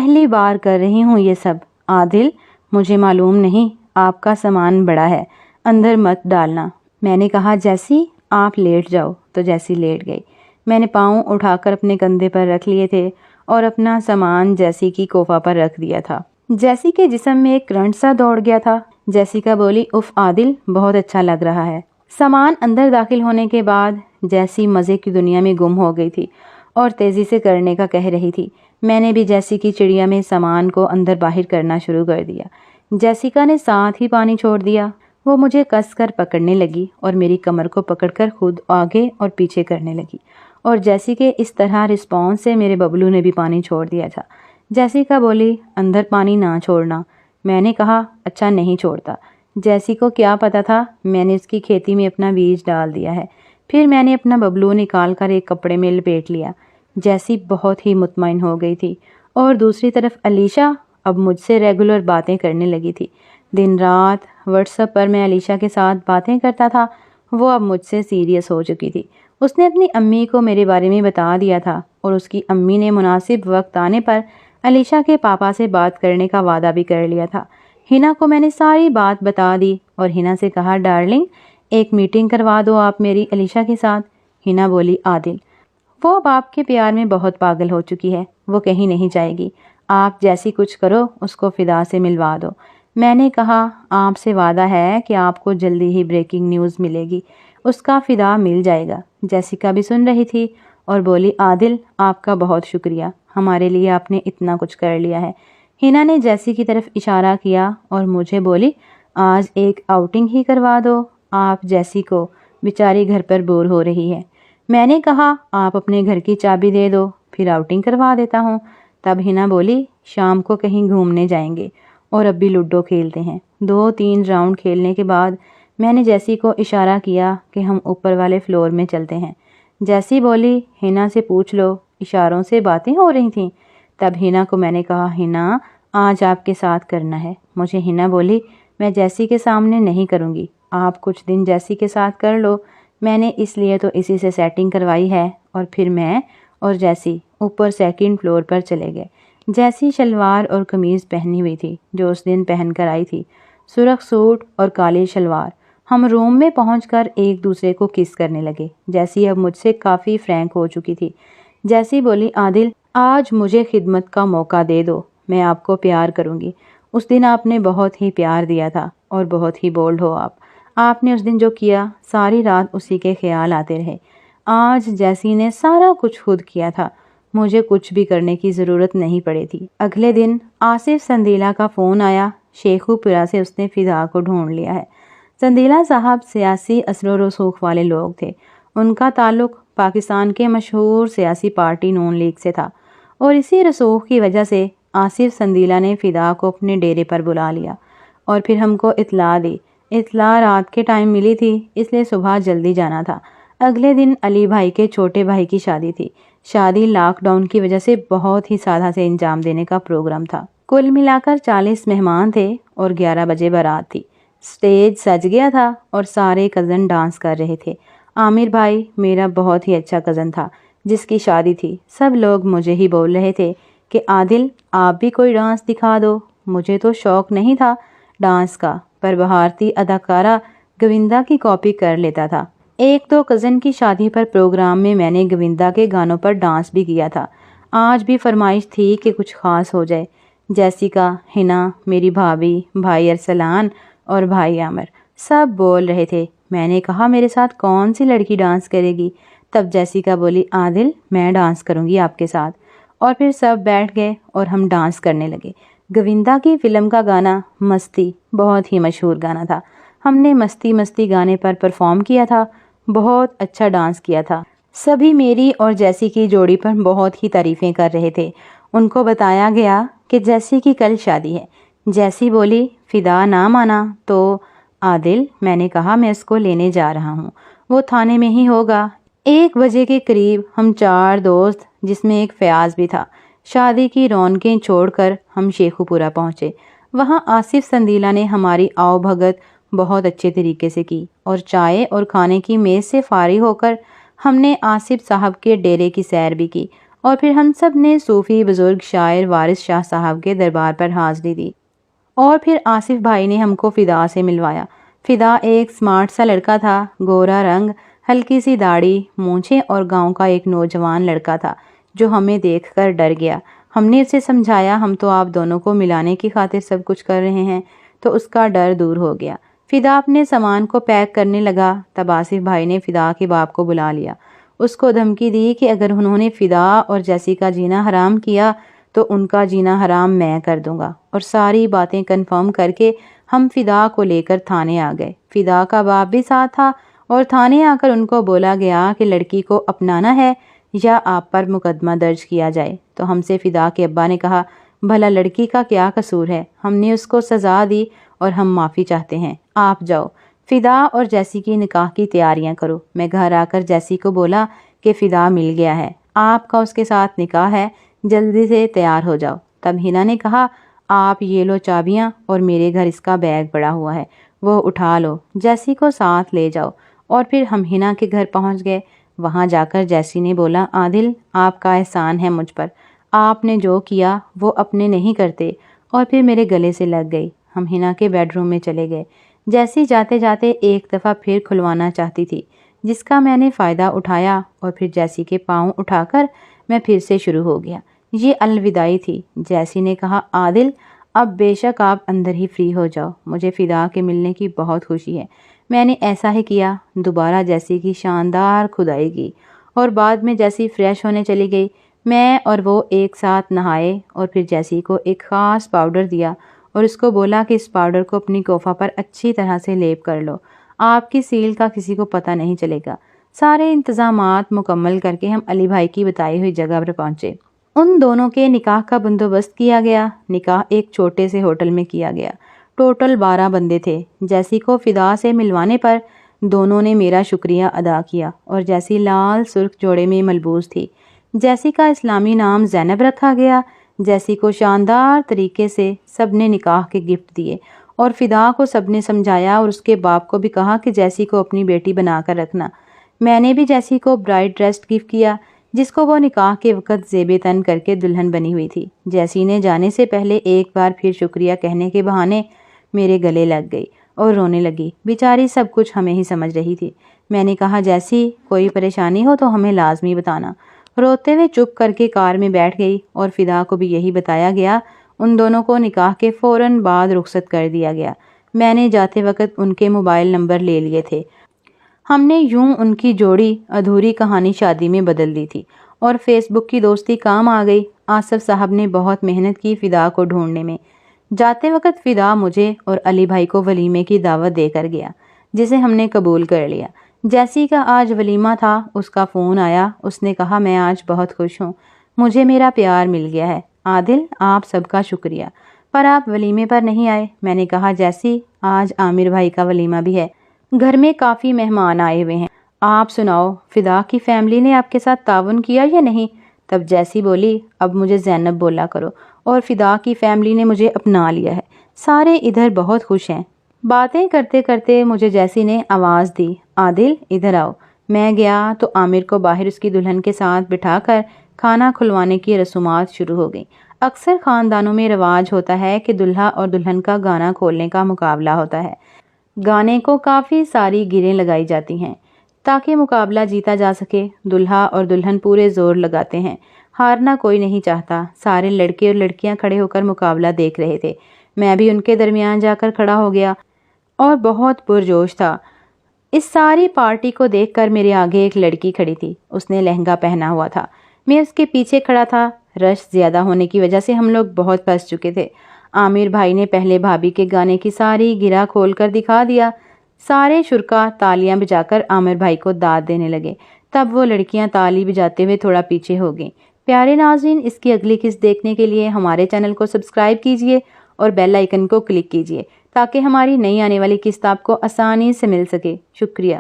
پہلی بار کر رہی ہوں یہ سب۔ عادل، مجھے معلوم نہیں، آپ کا سامان بڑا ہے، اندر مت ڈالنا۔ میں نے کہا جیسی آپ لیٹ جاؤ، تو جیسی لیٹ گئی۔ میں نے پاؤں اٹھا کر اپنے کندھے پر رکھ لیے تھے اور اپنا سامان جیسی کی کوفہ پر رکھ دیا تھا۔ جیسی کے جسم میں ایک کرنٹ سا دوڑ گیا تھا۔ جیسیکا بولی، اف عادل، بہت اچھا لگ رہا ہے۔ سامان اندر داخل ہونے کے بعد جیسی مزے کی دنیا میں گم ہو گئی تھی اور تیزی سے کرنے کا کہہ رہی تھی۔ میں نے بھی جیسی کی چڑیا میں سامان کو اندر باہر کرنا شروع کر دیا۔ جیسیکا نے ساتھ ہی پانی چھوڑ دیا۔ وہ مجھے کس کر پکڑنے لگی اور میری کمر کو پکڑ کر خود آگے اور پیچھے کرنے لگی، اور جیسی کے اس طرح رسپانس سے میرے ببلو نے بھی پانی چھوڑ دیا تھا۔ جیسیکا بولی، اندر پانی نہ چھوڑنا۔ میں نے کہا اچھا نہیں چھوڑتا۔ جیسی کو کیا پتا تھا میں نے اس کی کھیتی میں اپنا بیج ڈال دیا ہے۔ پھر میں نے اپنا ببلو نکال کر ایک کپڑے میں لپیٹ لیا۔ جیسی بہت ہی مطمئن ہو گئی تھی، اور دوسری طرف علیشا اب مجھ سے ریگولر باتیں کرنے لگی تھی۔ دن رات واٹس ایپ پر میں علیشا کے ساتھ باتیں کرتا تھا، وہ اب مجھ سے سیریس ہو چکی تھی۔ اس نے اپنی امی کو میرے بارے میں بتا دیا تھا، اور اس کی امی نے مناسب وقت آنے پر علیشا کے پاپا سے بات کرنے کا وعدہ بھی کر لیا تھا۔ ہنا کو میں نے ساری بات بتا دی اور ہنا سے کہا، ڈارلنگ ایک میٹنگ کروا دو آپ میری علیشا کے ساتھ۔ ہنا بولی، عادل، وہ اب آپ کے پیار میں بہت پاگل ہو چکی ہے، وہ کہیں نہیں جائے گی۔ آپ جیسی کچھ کرو، اس کو فدا سے ملوا دو۔ میں نے کہا، آپ سے وعدہ ہے کہ آپ کو جلدی ہی بریکنگ نیوز ملے گی، اس کا فدا مل جائے گا۔ جیسیکا بھی سن رہی تھی اور بولی، عادل آپ کا بہت شکریہ، ہمارے لیے آپ نے اتنا کچھ کر لیا ہے۔ ہنا نے جیسی کی طرف اشارہ کیا اور مجھے بولی، آج ایک آؤٹنگ ہی کروا دو آپ جیسی کو، بیچاری گھر پر بور ہو رہی ہے۔ میں نے کہا، آپ اپنے گھر کی چابی دے دو، پھر آؤٹنگ کروا دیتا ہوں۔ تب ہنا بولی، شام کو کہیں گھومنے جائیں گے اور اب بھی لوڈو کھیلتے ہیں۔ 2-3 راؤنڈ کھیلنے کے بعد میں نے جیسی کو اشارہ کیا کہ ہم اوپر والے فلور میں چلتے ہیں۔ جیسی بولی، ہنا سے پوچھ لو، اشاروں سے باتیں ہو رہی تھیں۔ تب ہنا کو میں نے کہا، ہنا آج آپ کے ساتھ کرنا ہے۔ مجھے ہنا بولی، میں جیسی کے سامنے نہیں کروں گی، آپ کچھ دن جیسی کے ساتھ کر لو، میں نے اس لیے تو اسی سے سیٹنگ کروائی ہے۔ اور پھر میں اور جیسی اوپر 2nd فلور پر چلے گئے۔ جیسی شلوار اور قمیض پہنی ہوئی تھی جو اس دن پہن کر آئی تھی، سرخ سوٹ اور کالی شلوار۔ ہم روم میں پہنچ کر ایک دوسرے کو کس کرنے لگے۔ جیسی اب مجھ سے کافی فرینک ہو چکی تھی۔ جیسی بولی، عادل آج مجھے خدمت کا موقع دے دو، میں آپ کو پیار کروں گی۔ اس دن آپ نے بہت ہی پیار دیا تھا اور بہت ہی بولڈ ہو آپ نے اس دن جو کیا، ساری رات اسی کے خیال آتے رہے۔ آج جیسی نے سارا کچھ خود کیا تھا، مجھے کچھ بھی کرنے کی ضرورت نہیں پڑی تھی۔ اگلے دن آصف سندیلا کا فون آیا۔ شیخو پورہ سے اس نے فضا کو ڈھونڈ لیا ہے۔ سندیلا صاحب سیاسی اثر و رسوخ والے لوگ تھے۔ ان کا تعلق پاکستان کے مشہور سیاسی پارٹی نون لیگ سے تھا، اور اسی رسوخ کی وجہ سے آصف سندیلا نے فضا کو اپنے ڈیرے پر بلا لیا اور پھر ہم کو اطلاع دی۔ اطلاع رات کے ٹائم ملی تھی، اس لیے صبح جلدی جانا تھا۔ اگلے دن علی بھائی کے چھوٹے بھائی کی شادی تھی۔ شادی لاک ڈاؤن کی وجہ سے بہت ہی سادہ سے انجام دینے کا پروگرام تھا۔ کل ملا کر 40 مہمان تھے اور 11 بجے بارات تھی۔ سٹیج سج گیا تھا اور سارے کزن ڈانس کر رہے تھے۔ عامر بھائی میرا بہت ہی اچھا کزن تھا جس کی شادی تھی۔ سب لوگ مجھے ہی بول رہے تھے کہ عادل آپ بھی کوئی ڈانس دکھا دو۔ مجھے تو شوق نہیں تھا ڈانس کا، پر بھارتی اداکارہ گووندا کی کاپی کر لیتا تھا۔ 1-2 کزن کی شادی پر پروگرام میں میں نے گووندا کے گانوں پر ڈانس بھی کیا تھا۔ آج بھی فرمائش تھی کہ کچھ خاص ہو جائے۔ جیسیکا، ہنا، میری بھابھی، بھائی ارسلان اور بھائی عامر سب بول رہے تھے۔ میں نے کہا، میرے ساتھ کون سی لڑکی ڈانس کرے گی؟ تب جیسیکا بولی، عادل میں ڈانس کروں گی آپ کے ساتھ۔ اور پھر سب بیٹھ گئے اور ہم ڈانس کرنے لگے۔ گووندا کی فلم کا گانا مستی بہت ہی مشہور گانا تھا۔ ہم نے مستی مستی گانے پر پرفارم کیا تھا، بہت اچھا ڈانس کیا تھا۔ سبھی میری اور جیسی کی جوڑی پر بہت ہی تعریفیں کر رہے تھے۔ ان کو بتایا گیا کہ جیسی کی کل شادی ہے۔ جیسی بولی، فدا نہ مانا تو عادل، میں نے کہا میں اس کو لینے جا رہا ہوں، وہ تھانے میں ہی ہوگا۔ 1 بجے کے قریب ہم 4 دوست جس میں ایک فیاض بھی تھا، شادی کی رونقیں چھوڑ کر ہم شیخو پورہ پہنچے۔ وہاں آصف سندیلا نے ہماری آؤ بھگت بہت اچھے طریقے سے کی، اور چائے اور کھانے کی میز سے فارغ ہو کر ہم نے آصف صاحب کے ڈیرے کی سیر بھی کی اور پھر ہم سب نے صوفی بزرگ شاعر وارث شاہ صاحب کے دربار پر حاضری دی، اور پھر آصف بھائی نے ہم کو فدا سے ملوایا۔ فدا ایک سمارٹ سا لڑکا تھا، گورا رنگ، ہلکی سی داڑھی، مونچھیں، اور گاؤں کا ایک نوجوان لڑکا تھا جو ہمیں دیکھ کر ڈر گیا۔ ہم نے اسے سمجھایا ہم تو آپ دونوں کو ملانے کی خاطر سب کچھ کر رہے ہیں، تو اس کا ڈر دور ہو گیا۔ فدا اپنے سامان کو پیک کرنے لگا، تب آصف بھائی نے فدا کے باپ کو بلا لیا، اس کو دھمکی دی کہ اگر انہوں نے فدا اور جیسی کا جینا حرام کیا تو ان کا جینا حرام میں کر دوں گا، اور ساری باتیں کنفرم کر کے ہم فدا کو لے کر تھانے آ گئے۔ فدا کا باپ بھی ساتھ تھا، اور تھانے آ کر ان کو بولا گیا کہ لڑکی کو اپنانا ہے یا آپ پر مقدمہ درج کیا جائے۔ تو ہم سے فدا کے ابا نے کہا بھلا لڑکی کا کیا قصور ہے، ہم نے اس کو سزا دی اور ہم معافی چاہتے ہیں، آپ جاؤ فدا اور جیسی کی نکاح کی تیاریاں کرو۔ میں گھر آ کر جیسی کو بولا کہ فدا مل گیا ہے، آپ کا اس کے ساتھ نکاح ہے، جلدی سے تیار ہو جاؤ۔ تب ہنا نے کہا آپ یہ لو چابیاں، اور میرے گھر اس کا بیگ پڑا ہوا ہے، وہ اٹھا لو، جیسی کو ساتھ لے جاؤ۔ اور پھر ہم ہنا کے گھر پہنچ گئے۔ وہاں جا کر جیسی نے بولا عادل آپ کا احسان ہے مجھ پر، آپ نے جو کیا وہ اپنے نہیں کرتے، اور پھر میرے گلے سے لگ گئی۔ ہم ہنا کے بیڈ روم میں چلے گئے۔ جیسی جاتے جاتے ایک دفعہ پھر کھلوانا چاہتی تھی، جس کا میں نے فائدہ اٹھایا، اور پھر جیسی کے پاؤں اٹھا کر میں پھر سے شروع ہو گیا۔ یہ الوداعی تھی۔ جیسی نے کہا عادل اب بے شک آپ اندر ہی فری ہو جاؤ، مجھے فدا کے ملنے کی بہت خوشی ہے۔ میں نے ایسا ہی کیا، دوبارہ جیسی کی شاندار کھدائی کی، اور بعد میں جیسی فریش ہونے چلی گئی۔ میں اور وہ ایک ساتھ نہائے، اور پھر جیسی کو ایک خاص پاؤڈر دیا اور اس کو بولا کہ اس پاؤڈر کو اپنی کوفہ پر اچھی طرح سے لیپ کر لو، آپ کی سیل کا کسی کو پتہ نہیں چلے گا۔ سارے انتظامات مکمل کر کے ہم علی بھائی کی بتائی ہوئی جگہ پر پہنچے۔ ان دونوں کے نکاح کا بندوبست کیا گیا۔ نکاح ایک چھوٹے سے ہوٹل میں کیا گیا۔ ٹوٹل 12 بندے تھے۔ جیسی کو فدا سے ملوانے پر دونوں نے میرا شکریہ ادا کیا، اور جیسی لال سرخ جوڑے میں ملبوس تھی۔ جیسی کا اسلامی نام زینب رکھا گیا۔ جیسی کو شاندار طریقے سے سب نے نکاح کے گفٹ دیے، اور فدا کو سب نے سمجھایا، اور اس کے باپ کو بھی کہا کہ جیسی کو اپنی بیٹی بنا کر رکھنا۔ میں نے بھی جیسی کو برائڈ ڈریس گفٹ کیا، جس کو وہ نکاح کے وقت زیب تن کر کے دلہن بنی ہوئی تھی۔ جیسی نے جانے سے پہلے ایک بار پھر شکریہ کہنے کے بہانے میرے گلے لگ گئی اور رونے لگی۔ بیچاری سب کچھ ہمیں ہی سمجھ رہی تھی۔ میں نے کہا جیسی کوئی پریشانی ہو تو ہمیں لازمی بتانا۔ روتے ہوئے چپ کر کے کار میں بیٹھ گئی، اور فدا کو بھی یہی بتایا گیا۔ ان دونوں کو نکاح کے فوراً بعد رخصت کر دیا گیا۔ میں نے جاتے وقت ان کے موبائل نمبر لے لیے تھے۔ ہم نے یوں ان کی جوڑی ادھوری کہانی شادی میں بدل دی تھی، اور فیس بک کی دوستی کام آ گئی۔ آصف صاحب نے بہت محنت کی فدا کو ڈھونڈنے میں۔ جاتے وقت فدا مجھے اور علی بھائی کو ولیمے کی دعوت دے کر گیا، جسے ہم نے قبول کر لیا۔ جیسی کا آج ولیمہ تھا، اس کا فون آیا۔ اس نے کہا میں آج بہت خوش ہوں، مجھے میرا پیار مل گیا ہے۔ عادل آپ سب کا شکریہ، پر آپ ولیمے پر نہیں آئے۔ میں نے کہا جیسی آج عامر بھائی کا ولیمہ بھی ہے، گھر میں کافی مہمان آئے ہوئے ہیں، آپ سناؤ فدا کی فیملی نے آپ کے ساتھ تعاون کیا یا نہیں؟ تب جیسی بولی اب مجھے زینب بولا کرو، اور فدا کی فیملی نے مجھے اپنا لیا ہے، سارے ادھر بہت خوش ہیں۔ باتیں کرتے کرتے مجھے جیسی نے آواز دی عادل ادھر آؤ۔ میں گیا تو عامر کو باہر اس کی دلہن کے ساتھ بٹھا کر کھانا کھلوانے کی رسومات شروع ہو گئیں۔ اکثر خاندانوں میں رواج ہوتا ہے کہ دلہا اور دلہن کا گانا کھولنے کا مقابلہ ہوتا ہے۔ گانے کو کافی ساری گیریں لگائی جاتی ہیں تاکہ مقابلہ جیتا جا سکے۔ دلہا اور دلہن پورے زور لگاتے ہیں، ہارنا کوئی نہیں چاہتا۔ سارے لڑکے اور لڑکیاں کھڑے ہو کر مقابلہ دیکھ رہے تھے۔ میں بھی ان کے درمیان جا کر کھڑا ہو گیا اور بہت پرجوش تھا۔ اس ساری پارٹی کو دیکھ کر میرے آگے ایک لڑکی کھڑی تھی، اس نے لہنگا پہنا ہوا تھا، میں اس کے پیچھے کھڑا تھا۔ رش زیادہ ہونے کی وجہ سے ہم لوگ بہت پھنس چکے تھے۔ عامر بھائی نے پہلے بھابھی کے گانے کی ساری گرہ کھول کر دکھا دیا۔ سارے شرکا تالیاں بجا کر عامر بھائی کو داد دینے لگے۔ تب وہ لڑکیاں تالی بجاتے ہوئے تھوڑا پیچھے ہو گئیں۔ پیارے ناظرین، اس کی اگلی قسط دیکھنے کے لیے ہمارے چینل کو سبسکرائب کیجئے اور بیل آئیکن کو کلک کیجئے تاکہ ہماری نئی آنے والی قسط آپ کو آسانی سے مل سکے۔ شکریہ۔